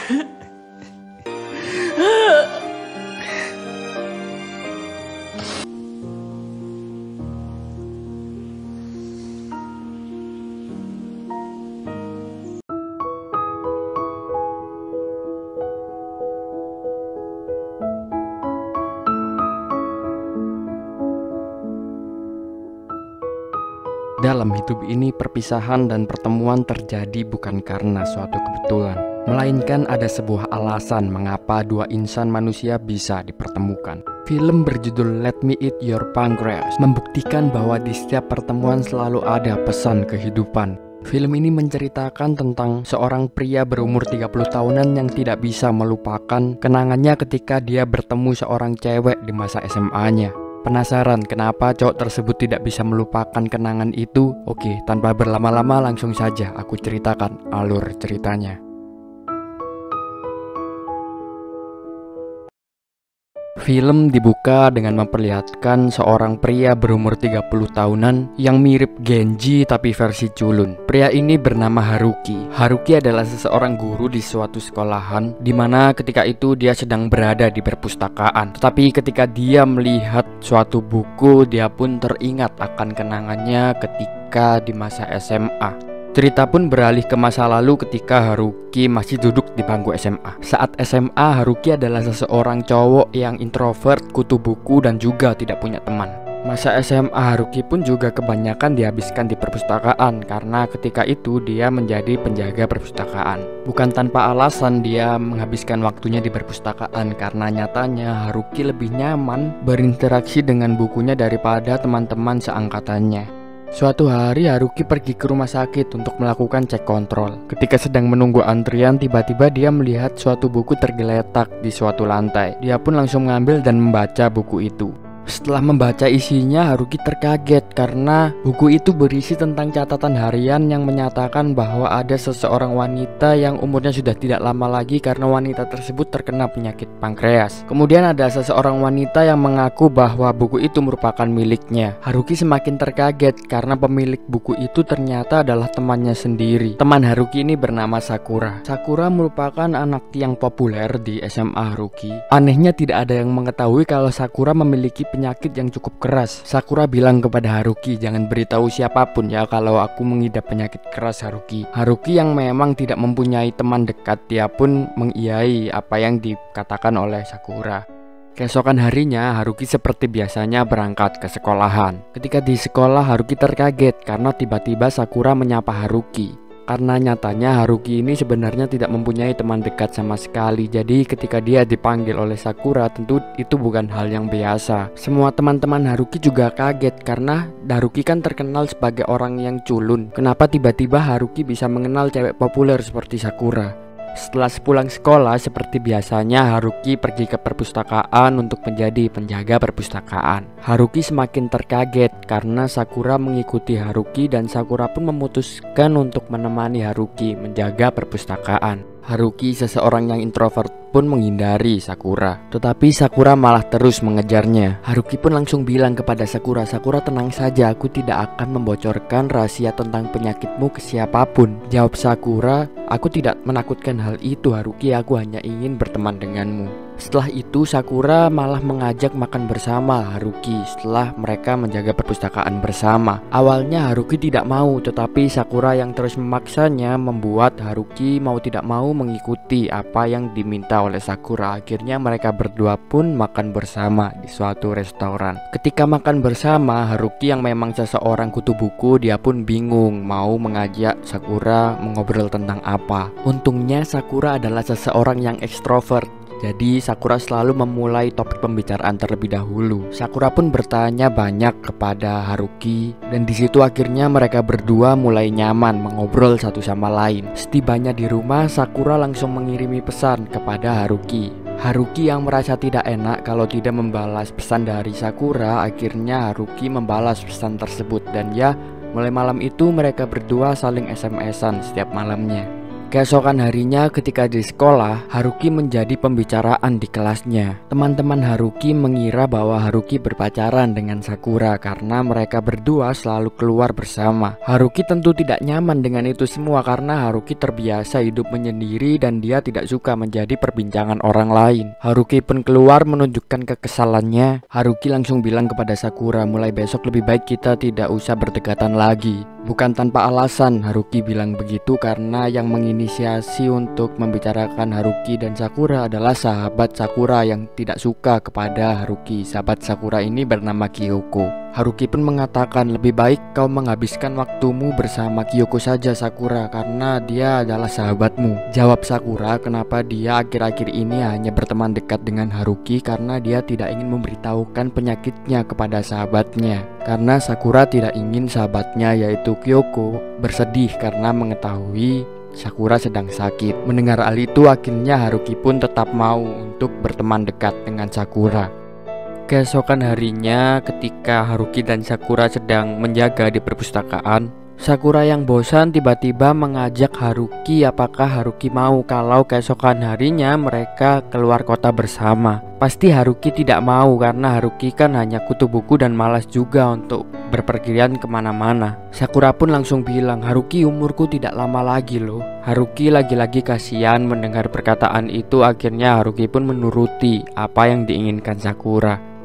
Dalam hidup ini, perpisahan dan pertemuan terjadi bukan karena suatu kebetulan, melainkan ada sebuah alasan mengapa dua insan manusia bisa dipertemukan. Film berjudul Let Me Eat Your Pancreas membuktikan bahwa di setiap pertemuan selalu ada pesan kehidupan. Film ini menceritakan tentang seorang pria berumur 30 tahunan yang tidak bisa melupakan kenangannya ketika dia bertemu seorang cewek di masa SMA-nya. Penasaran kenapa cowok tersebut tidak bisa melupakan kenangan itu? Oke, tanpa berlama-lama langsung saja aku ceritakan alur ceritanya. Film dibuka dengan memperlihatkan seorang pria berumur 30 tahunan yang mirip Genji tapi versi culun. Pria ini bernama Haruki. Haruki adalah seseorang guru di suatu sekolahan di mana ketika itu dia sedang berada di perpustakaan. Tetapi ketika dia melihat suatu buku, dia pun teringat akan kenangannya ketika di masa SMA. Cerita pun beralih ke masa lalu ketika Haruki masih duduk di bangku SMA. Saat SMA, Haruki adalah seseorang cowok yang introvert, kutu buku, dan juga tidak punya teman. Masa SMA Haruki pun juga kebanyakan dihabiskan di perpustakaan karena ketika itu dia menjadi penjaga perpustakaan. Bukan tanpa alasan dia menghabiskan waktunya di perpustakaan karena nyatanya Haruki lebih nyaman berinteraksi dengan bukunya daripada teman-teman seangkatannya. Suatu hari Haruki pergi ke rumah sakit untuk melakukan cek kontrol. Ketika sedang menunggu antrian, tiba-tiba dia melihat suatu buku tergeletak di suatu lantai. Dia pun langsung mengambil dan membaca buku itu. Setelah membaca isinya, Haruki terkaget karena buku itu berisi tentang catatan harian yang menyatakan bahwa ada seseorang wanita yang umurnya sudah tidak lama lagi karena wanita tersebut terkena penyakit pankreas. Kemudian ada seseorang wanita yang mengaku bahwa buku itu merupakan miliknya. Haruki semakin terkaget karena pemilik buku itu ternyata adalah temannya sendiri. Teman Haruki ini bernama Sakura. Sakura merupakan anak yang populer di SMA Haruki. Anehnya tidak ada yang mengetahui kalau Sakura memiliki penyakit yang cukup keras. Sakura bilang kepada Haruki, jangan beritahu siapapun ya kalau aku mengidap penyakit keras Haruki. Haruki yang memang tidak mempunyai teman dekat, dia pun mengiyai apa yang dikatakan oleh Sakura. Keesokan harinya, Haruki seperti biasanya berangkat ke sekolahan. Ketika di sekolah, Haruki terkaget karena tiba-tiba Sakura menyapa Haruki. Karena nyatanya Haruki ini sebenarnya tidak mempunyai teman dekat sama sekali. Jadi ketika dia dipanggil oleh Sakura, tentu itu bukan hal yang biasa. Semua teman-teman Haruki juga kaget karena Haruki kan terkenal sebagai orang yang culun. Kenapa tiba-tiba Haruki bisa mengenal cewek populer seperti Sakura? Setelah sepulang sekolah, seperti biasanya Haruki pergi ke perpustakaan untuk menjadi penjaga perpustakaan. Haruki semakin terkaget karena Sakura mengikuti Haruki dan Sakura pun memutuskan untuk menemani Haruki menjaga perpustakaan. Haruki, seseorang yang introvert, pun menghindari Sakura. Tetapi Sakura malah terus mengejarnya. Haruki pun langsung bilang kepada Sakura, "Sakura, tenang saja, aku tidak akan membocorkan rahasia tentang penyakitmu ke siapapun." Jawab Sakura, "Aku tidak menakutkan hal itu Haruki, aku hanya ingin berteman denganmu." Setelah itu Sakura malah mengajak makan bersama Haruki setelah mereka menjaga perpustakaan bersama. Awalnya Haruki tidak mau, tetapi Sakura yang terus memaksanya membuat Haruki mau tidak mau mengikuti apa yang diminta oleh Sakura. Akhirnya mereka berdua pun makan bersama di suatu restoran. Ketika makan bersama, Haruki yang memang seseorang kutu buku, dia pun bingung mau mengajak Sakura mengobrol tentang apa. Untungnya Sakura adalah seseorang yang ekstrovert. Jadi Sakura selalu memulai topik pembicaraan terlebih dahulu. Sakura pun bertanya banyak kepada Haruki dan di situ akhirnya mereka berdua mulai nyaman mengobrol satu sama lain. Setibanya di rumah, Sakura langsung mengirimi pesan kepada Haruki. Haruki yang merasa tidak enak kalau tidak membalas pesan dari Sakura, akhirnya Haruki membalas pesan tersebut dan ya, mulai malam itu mereka berdua saling SMS-an setiap malamnya. Keesokan harinya ketika di sekolah, Haruki menjadi pembicaraan di kelasnya. Teman-teman Haruki mengira bahwa Haruki berpacaran dengan Sakura karena mereka berdua selalu keluar bersama. Haruki tentu tidak nyaman dengan itu semua karena Haruki terbiasa hidup menyendiri dan dia tidak suka menjadi perbincangan orang lain. Haruki pun keluar menunjukkan kekesalannya. Haruki langsung bilang kepada Sakura, mulai besok lebih baik kita tidak usah berdekatan lagi. Bukan tanpa alasan Haruki bilang begitu karena yang menginisiasi untuk membicarakan Haruki dan Sakura adalah sahabat Sakura yang tidak suka kepada Haruki. Sahabat Sakura ini bernama Kyoko. Haruki pun mengatakan, lebih baik kau menghabiskan waktumu bersama Kyoko saja Sakura karena dia adalah sahabatmu. Jawab Sakura kenapa dia akhir-akhir ini hanya berteman dekat dengan Haruki karena dia tidak ingin memberitahukan penyakitnya kepada sahabatnya. Karena Sakura tidak ingin sahabatnya yaitu Kyoko bersedih karena mengetahui Sakura sedang sakit. Mendengar hal itu akhirnya Haruki pun tetap mau untuk berteman dekat dengan Sakura. Keesokan harinya ketika Haruki dan Sakura sedang menjaga di perpustakaan, Sakura yang bosan tiba-tiba mengajak Haruki apakah Haruki mau kalau keesokan harinya mereka keluar kota bersama. Pasti Haruki tidak mau karena Haruki kan hanya kutu buku dan malas juga untuk berpergian kemana-mana. Sakura pun langsung bilang, Haruki umurku tidak lama lagi loh. Haruki lagi-lagi kasihan mendengar perkataan itu. Akhirnya Haruki pun menuruti apa yang diinginkan Sakura.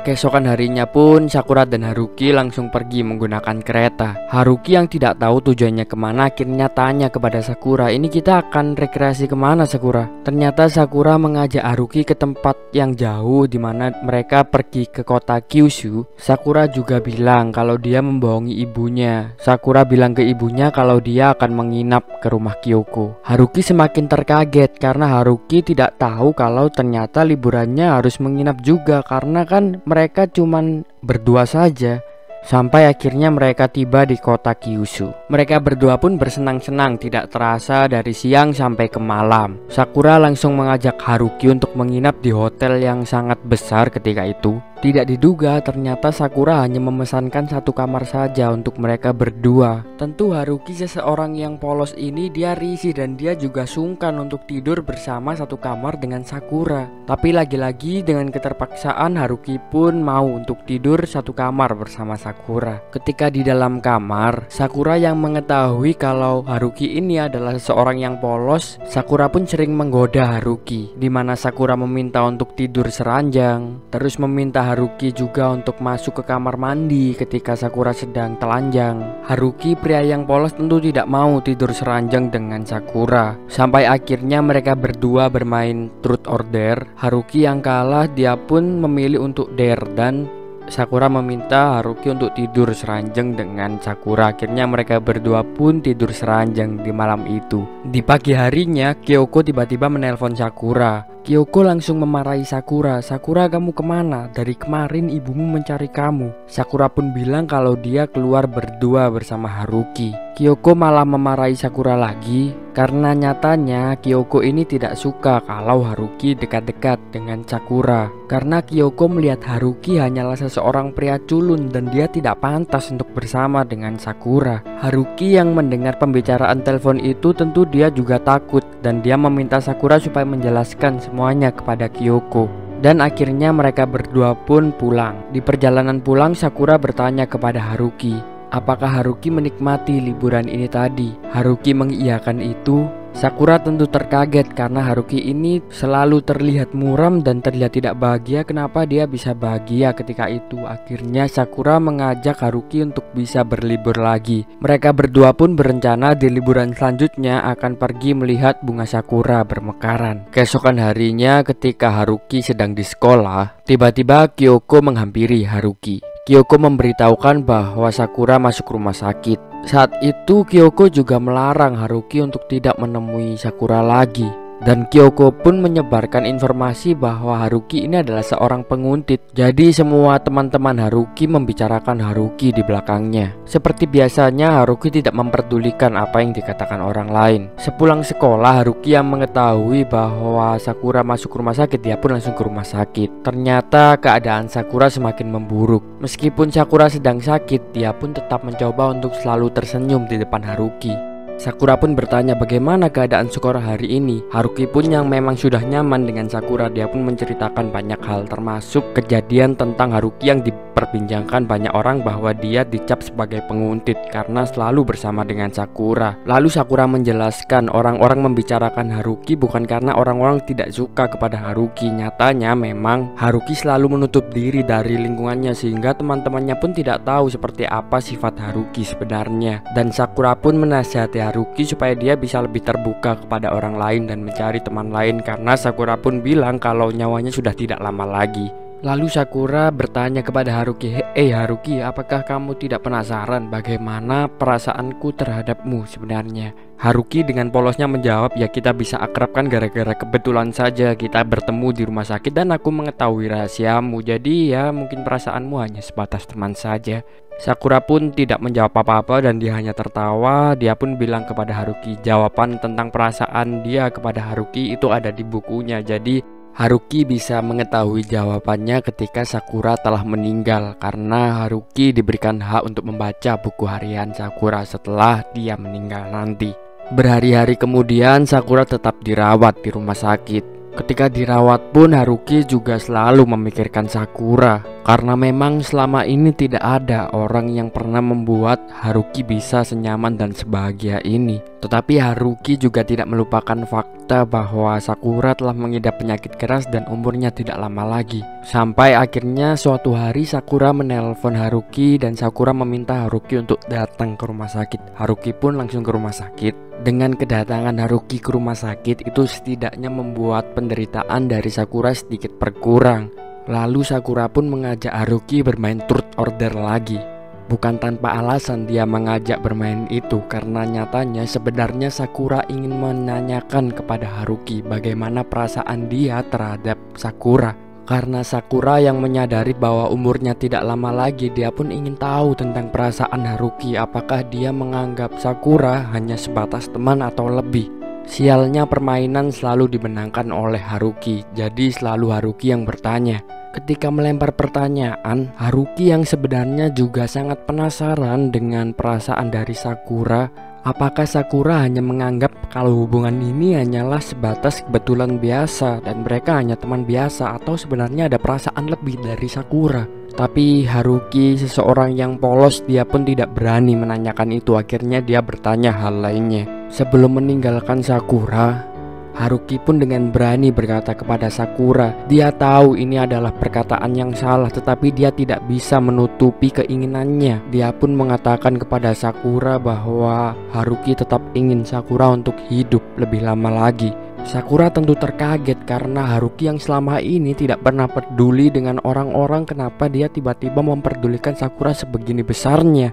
Keesokan harinya pun Sakura dan Haruki langsung pergi menggunakan kereta. Haruki yang tidak tahu tujuannya kemana akhirnya tanya kepada Sakura, ini kita akan rekreasi kemana Sakura? Ternyata Sakura mengajak Haruki ke tempat yang jauh di mana mereka pergi ke kota Kyushu. Sakura juga bilang kalau dia membohongi ibunya. Sakura bilang ke ibunya kalau dia akan menginap ke rumah Kyoko. Haruki semakin terkaget karena Haruki tidak tahu kalau ternyata liburannya harus menginap juga karena kan mereka cuman berdua saja. Sampai akhirnya mereka tiba di kota Kyushu. Mereka berdua pun bersenang-senang tidak terasa dari siang sampai ke malam. Sakura langsung mengajak Haruki untuk menginap di hotel yang sangat besar ketika itu. Tidak diduga ternyata Sakura hanya memesankan satu kamar saja untuk mereka berdua. Tentu Haruki seseorang yang polos ini dia risih dan dia juga sungkan untuk tidur bersama satu kamar dengan Sakura. Tapi lagi-lagi dengan keterpaksaan Haruki pun mau untuk tidur satu kamar bersama Sakura. Ketika di dalam kamar, Sakura yang mengetahui kalau Haruki ini adalah seseorang yang polos, Sakura pun sering menggoda Haruki, di mana Sakura meminta untuk tidur seranjang, terus meminta Haruki juga untuk masuk ke kamar mandi ketika Sakura sedang telanjang. Haruki, pria yang polos, tentu tidak mau tidur seranjang dengan Sakura. Sampai akhirnya mereka berdua bermain truth or dare. Haruki yang kalah dia pun memilih untuk dare dan Sakura meminta Haruki untuk tidur seranjang dengan Sakura. Akhirnya mereka berdua pun tidur seranjang di malam itu. Di pagi harinya Kyoko tiba-tiba menelpon Sakura. Kyoko langsung memarahi Sakura. Sakura, kamu kemana? Dari kemarin ibumu mencari kamu. Sakura pun bilang kalau dia keluar berdua bersama Haruki. Kyoko malah memarahi Sakura lagi karena nyatanya Kyoko ini tidak suka kalau Haruki dekat-dekat dengan Sakura. Karena Kyoko melihat Haruki hanyalah seseorang pria culun dan dia tidak pantas untuk bersama dengan Sakura. Haruki yang mendengar pembicaraan telepon itu tentu dia juga takut dan dia meminta Sakura supaya menjelaskan semuanya kepada Kyoko. Dan akhirnya mereka berdua pun pulang. Di perjalanan pulang Sakura bertanya kepada Haruki, apakah Haruki menikmati liburan ini tadi? Haruki mengiyakan itu. Sakura tentu terkaget karena Haruki ini selalu terlihat muram dan terlihat tidak bahagia. Kenapa dia bisa bahagia ketika itu? Akhirnya Sakura mengajak Haruki untuk bisa berlibur lagi. Mereka berdua pun berencana di liburan selanjutnya akan pergi melihat bunga sakura bermekaran. Keesokan harinya ketika Haruki sedang di sekolah, tiba-tiba Kyoko menghampiri Haruki. Kyoko memberitahukan bahwa Sakura masuk rumah sakit. Saat itu Kyoko juga melarang Haruki untuk tidak menemui Sakura lagi. Dan Kyoko pun menyebarkan informasi bahwa Haruki ini adalah seorang penguntit. Jadi semua teman-teman Haruki membicarakan Haruki di belakangnya. Seperti biasanya Haruki tidak memperdulikan apa yang dikatakan orang lain. Sepulang sekolah Haruki yang mengetahui bahwa Sakura masuk rumah sakit, dia pun langsung ke rumah sakit. Ternyata keadaan Sakura semakin memburuk. Meskipun Sakura sedang sakit, dia pun tetap mencoba untuk selalu tersenyum di depan Haruki. Sakura pun bertanya bagaimana keadaan Sakura hari ini. Haruki pun yang memang sudah nyaman dengan Sakura, dia pun menceritakan banyak hal, termasuk kejadian tentang Haruki yang diperbincangkan banyak orang bahwa dia dicap sebagai penguntit karena selalu bersama dengan Sakura. Lalu Sakura menjelaskan orang-orang membicarakan Haruki bukan karena orang-orang tidak suka kepada Haruki. Nyatanya memang Haruki selalu menutup diri dari lingkungannya sehingga teman-temannya pun tidak tahu seperti apa sifat Haruki sebenarnya. Dan Sakura pun menasihati Haruki supaya dia bisa lebih terbuka kepada orang lain dan mencari teman lain, karena Sakura pun bilang kalau nyawanya sudah tidak lama lagi. Lalu Sakura bertanya kepada Haruki, Haruki, apakah kamu tidak penasaran bagaimana perasaanku terhadapmu sebenarnya? Haruki dengan polosnya menjawab, ya kita bisa akrab kan gara-gara kebetulan saja kita bertemu di rumah sakit dan aku mengetahui rahasiamu. Jadi ya mungkin perasaanmu hanya sebatas teman saja. Sakura pun tidak menjawab apa-apa dan dia hanya tertawa. Dia pun bilang kepada Haruki, jawaban tentang perasaan dia kepada Haruki itu ada di bukunya. Jadi Haruki bisa mengetahui jawabannya ketika Sakura telah meninggal, karena Haruki diberikan hak untuk membaca buku harian Sakura setelah dia meninggal nanti. Berhari-hari kemudian Sakura tetap dirawat di rumah sakit. Ketika dirawat pun Haruki juga selalu memikirkan Sakura, karena memang selama ini tidak ada orang yang pernah membuat Haruki bisa senyaman dan sebahagia ini. Tetapi Haruki juga tidak melupakan fakta bahwa Sakura telah mengidap penyakit keras dan umurnya tidak lama lagi. Sampai akhirnya suatu hari Sakura menelpon Haruki dan Sakura meminta Haruki untuk datang ke rumah sakit. Haruki pun langsung ke rumah sakit. Dengan kedatangan Haruki ke rumah sakit itu setidaknya membuat penderitaan dari Sakura sedikit berkurang. Lalu Sakura pun mengajak Haruki bermain truth order lagi. Bukan tanpa alasan dia mengajak bermain itu, karena nyatanya sebenarnya Sakura ingin menanyakan kepada Haruki bagaimana perasaan dia terhadap Sakura. Karena Sakura yang menyadari bahwa umurnya tidak lama lagi, dia pun ingin tahu tentang perasaan Haruki. Apakah dia menganggap Sakura hanya sebatas teman atau lebih? Sialnya permainan selalu dimenangkan oleh Haruki, jadi selalu Haruki yang bertanya. Ketika melempar pertanyaan, Haruki yang sebenarnya juga sangat penasaran dengan perasaan dari Sakura. Apakah Sakura hanya menganggap kalau hubungan ini hanyalah sebatas kebetulan biasa dan mereka hanya teman biasa, atau sebenarnya ada perasaan lebih dari Sakura? Tapi Haruki seseorang yang polos, dia pun tidak berani menanyakan itu. Akhirnya dia bertanya hal lainnya. Sebelum meninggalkan Sakura, Haruki pun dengan berani berkata kepada Sakura, dia tahu ini adalah perkataan yang salah, tetapi dia tidak bisa menutupi keinginannya. Dia pun mengatakan kepada Sakura bahwa Haruki tetap ingin Sakura untuk hidup lebih lama lagi. Sakura tentu terkaget karena Haruki yang selama ini tidak pernah peduli dengan orang-orang, kenapa dia tiba-tiba memperdulikan Sakura sebegini besarnya.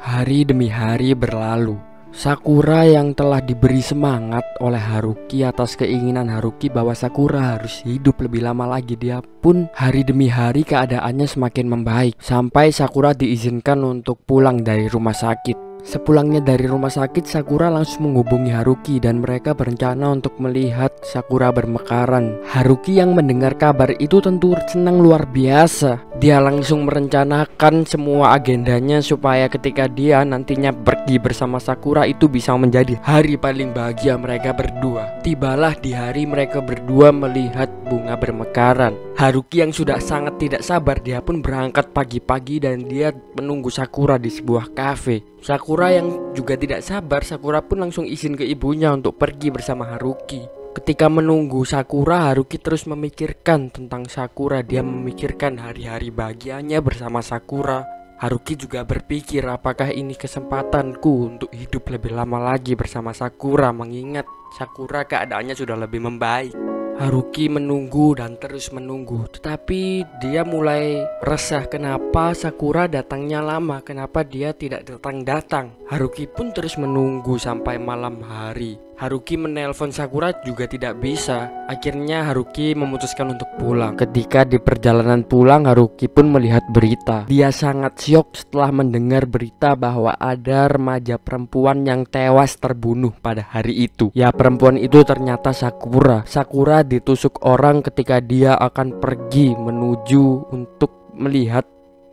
Hari demi hari berlalu. Sakura yang telah diberi semangat oleh Haruki atas keinginan Haruki bahwa Sakura harus hidup lebih lama lagi, dia pun hari demi hari keadaannya semakin membaik, sampai Sakura diizinkan untuk pulang dari rumah sakit. Sepulangnya dari rumah sakit, Sakura langsung menghubungi Haruki dan mereka berencana untuk melihat Sakura bermekaran. Haruki yang mendengar kabar itu tentu senang luar biasa. Dia langsung merencanakan semua agendanya supaya ketika dia nantinya pergi bersama Sakura itu bisa menjadi hari paling bahagia mereka berdua. Tibalah di hari mereka berdua melihat bunga bermekaran. Haruki yang sudah sangat tidak sabar, dia pun berangkat pagi-pagi dan dia menunggu Sakura di sebuah kafe. Sakura yang juga tidak sabar, Sakura pun langsung izin ke ibunya untuk pergi bersama Haruki. Ketika menunggu Sakura, Haruki terus memikirkan tentang Sakura. Dia memikirkan hari-hari bahagianya bersama Sakura. Haruki juga berpikir, apakah ini kesempatanku untuk hidup lebih lama lagi bersama Sakura, mengingat Sakura keadaannya sudah lebih membaik. Haruki menunggu dan terus menunggu, tetapi dia mulai resah kenapa Sakura datangnya lama, kenapa dia tidak datang-datang. Haruki pun terus menunggu sampai malam hari. Haruki menelpon Sakura juga tidak bisa. Akhirnya Haruki memutuskan untuk pulang. Ketika di perjalanan pulang, Haruki pun melihat berita. Dia sangat syok setelah mendengar berita bahwa ada remaja perempuan yang tewas terbunuh pada hari itu. Ya, perempuan itu ternyata Sakura. Sakura ditusuk orang ketika dia akan pergi menuju untuk melihat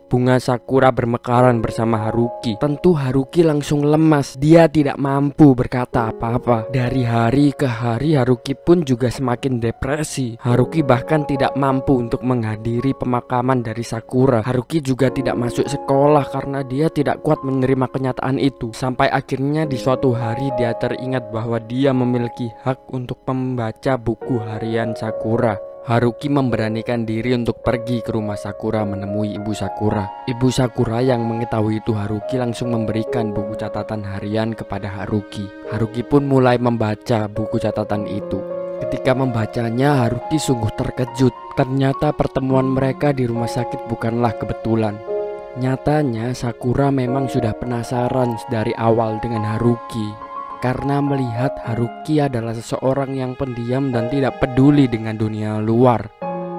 bunga sakura bermekaran bersama Haruki. Tentu Haruki langsung lemas. Dia tidak mampu berkata apa-apa. Dari hari ke hari Haruki pun juga semakin depresi. Haruki bahkan tidak mampu untuk menghadiri pemakaman dari Sakura. Haruki juga tidak masuk sekolah karena dia tidak kuat menerima kenyataan itu. Sampai akhirnya di suatu hari dia teringat bahwa dia memiliki hak untuk membaca buku harian Sakura. Haruki memberanikan diri untuk pergi ke rumah Sakura menemui Ibu Sakura. Ibu Sakura yang mengetahui itu Haruki langsung memberikan buku catatan harian kepada Haruki. Haruki pun mulai membaca buku catatan itu. Ketika membacanya, Haruki sungguh terkejut. Ternyata pertemuan mereka di rumah sakit bukanlah kebetulan. Nyatanya Sakura memang sudah penasaran dari awal dengan Haruki. Karena melihat Haruki adalah seseorang yang pendiam dan tidak peduli dengan dunia luar.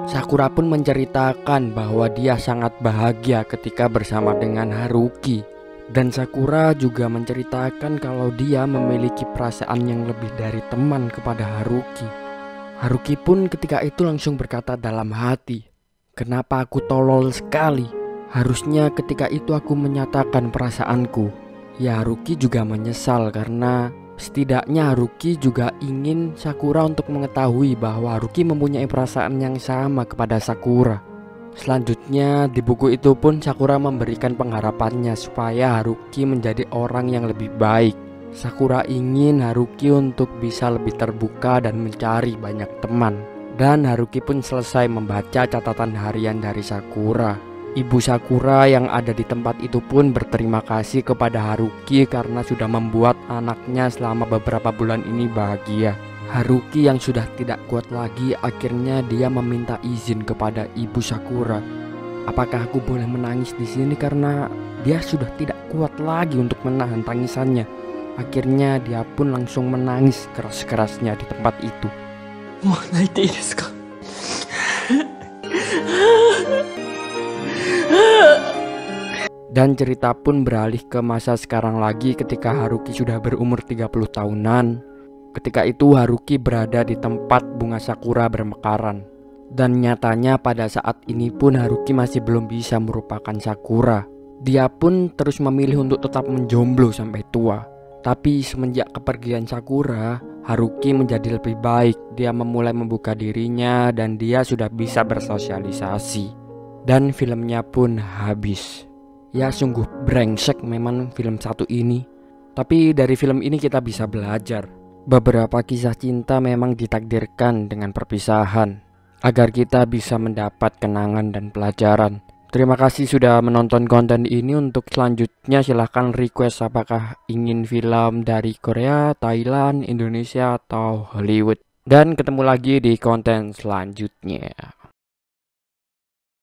Sakura pun menceritakan bahwa dia sangat bahagia ketika bersama dengan Haruki. Dan Sakura juga menceritakan kalau dia memiliki perasaan yang lebih dari teman kepada Haruki. Haruki pun ketika itu langsung berkata dalam hati, "Kenapa aku tolol sekali? Harusnya ketika itu aku menyatakan perasaanku." Ya, Haruki juga menyesal karena setidaknya Haruki juga ingin Sakura untuk mengetahui bahwa Haruki mempunyai perasaan yang sama kepada Sakura. Selanjutnya di buku itu pun Sakura memberikan pengharapannya supaya Haruki menjadi orang yang lebih baik. Sakura ingin Haruki untuk bisa lebih terbuka dan mencari banyak teman. Dan Haruki pun selesai membaca catatan harian dari Sakura. Ibu Sakura yang ada di tempat itu pun berterima kasih kepada Haruki karena sudah membuat anaknya selama beberapa bulan ini bahagia. Haruki yang sudah tidak kuat lagi akhirnya dia meminta izin kepada Ibu Sakura. "Apakah aku boleh menangis di sini?" Karena dia sudah tidak kuat lagi untuk menahan tangisannya. Akhirnya dia pun langsung menangis keras-kerasnya di tempat itu. Dan cerita pun beralih ke masa sekarang lagi ketika Haruki sudah berumur 30 tahunan. Ketika itu Haruki berada di tempat bunga sakura bermekaran. Dan nyatanya pada saat ini pun Haruki masih belum bisa merupakan Sakura. Dia pun terus memilih untuk tetap menjomblo sampai tua. Tapi semenjak kepergian Sakura, Haruki menjadi lebih baik. Dia memulai membuka dirinya dan dia sudah bisa bersosialisasi. Dan filmnya pun habis. Ya, sungguh brengsek memang film satu ini. Tapi dari film ini kita bisa belajar. Beberapa kisah cinta memang ditakdirkan dengan perpisahan agar kita bisa mendapat kenangan dan pelajaran. Terima kasih sudah menonton konten ini. Untuk selanjutnya silahkan request apakah ingin film dari Korea, Thailand, Indonesia, atau Hollywood. Dan ketemu lagi di konten selanjutnya.